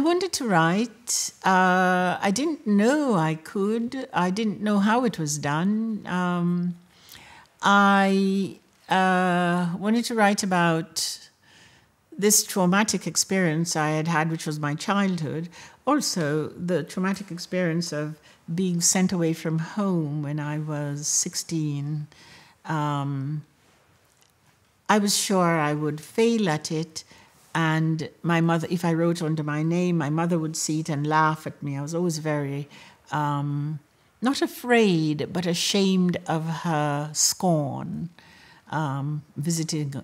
I wanted to write. I didn't know I could. I didn't know how it was done. I wanted to write about this traumatic experience I had had, which was my childhood. Also, the traumatic experience of being sent away from home when I was 16. I was sure I would fail at it, and my mother, if I wrote under my name, my mother would see it and laugh at me. I was always very, not afraid, but ashamed of her scorn visited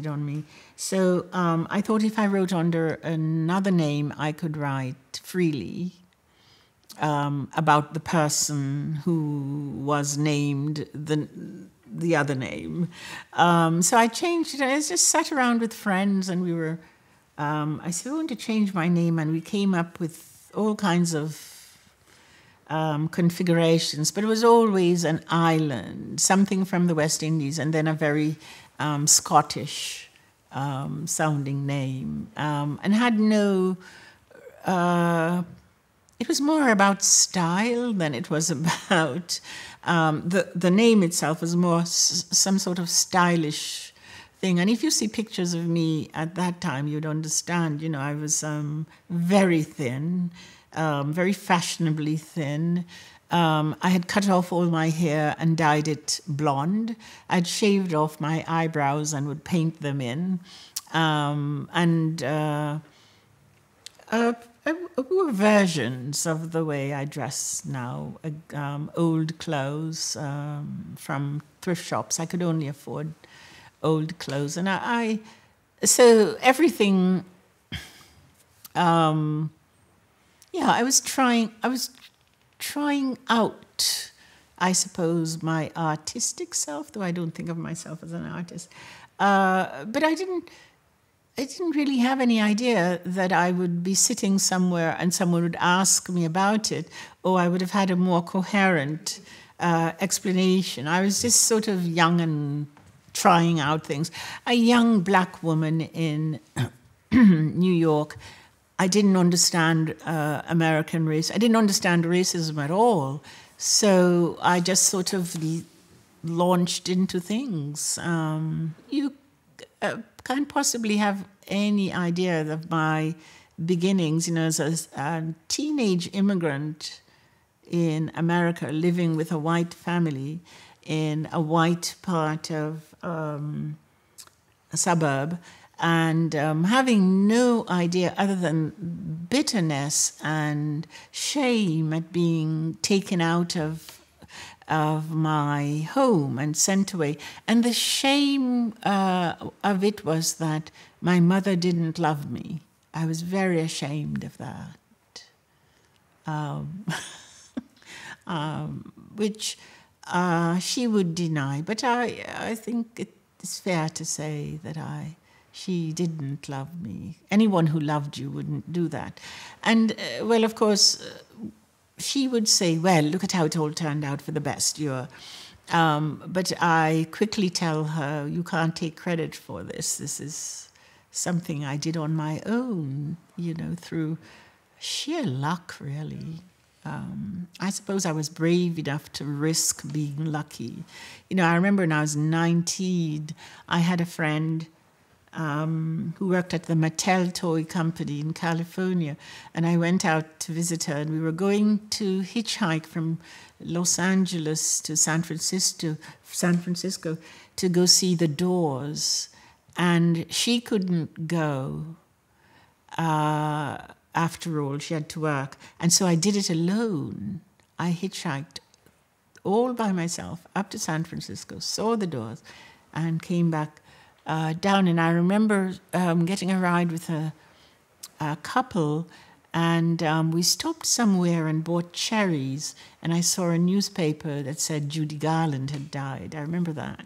on me. So I thought if I wrote under another name, I could write freely about the person who was named the other name. So I changed it. I just sat around with friends, and we were, I said, I want to change my name, and we came up with all kinds of configurations, but it was always an island, something from the West Indies, and then a very Scottish sounding name, and had no, it was more about style than it was about, the name itself was more some sort of stylish thing. And if you see pictures of me at that time, you'd understand, you know, I was very thin, very fashionably thin. I had cut off all my hair and dyed it blonde. I'd shaved off my eyebrows and would paint them in. Were versions of the way I dress now, old clothes from thrift shops. I could only afford old clothes. And so everything, I was trying out, I suppose, my artistic self, though I don't think of myself as an artist. But I didn't really have any idea that I would be sitting somewhere and someone would ask me about it, or I would have had a more coherent explanation. I was just sort of young and trying out things. A young black woman in New York. I didn't understand American race. I didn't understand racism at all. So I just sort of launched into things. You can't possibly have any idea of my beginnings, you know, as a teenage immigrant in America, living with a white family in a white part of a suburb, and having no idea other than bitterness and shame at being taken out of my home and sent away. And the shame of it was that my mother didn't love me. I was very ashamed of that, which she would deny. But I think it's fair to say that she didn't love me. Anyone who loved you wouldn't do that. And, well, of course, she would say, well, look at how it all turned out for the best. But I quickly tell her, you can't take credit for this. This is something I did on my own, you know, through sheer luck, really. I suppose I was brave enough to risk being lucky. You know, I remember when I was 19, I had a friend who worked at the Mattel toy company in California, and I went out to visit her, and we were going to hitchhike from Los Angeles to San Francisco to go see The Doors, and she couldn't go. After all, she had to work, and so I did it alone. I hitchhiked all by myself up to San Francisco, saw The Doors, and came back down. And I remember getting a ride with a couple, and we stopped somewhere and bought cherries, and I saw a newspaper that said Judy Garland had died. I remember that.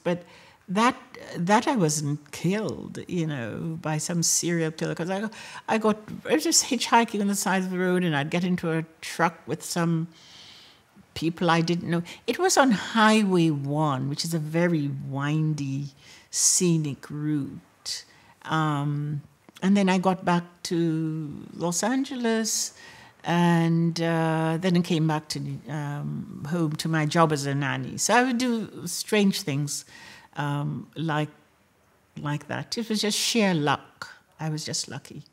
But that I wasn't killed, you know, by some serial killer, because I was just hitchhiking on the side of the road, and I'd get into a truck with some people I didn't know. It was on Highway 1, which is a very windy, scenic route. And And then I got back to Los Angeles, and then I came back to home to my job as a nanny. So I would do strange things like that. It was just sheer luck. I was just lucky.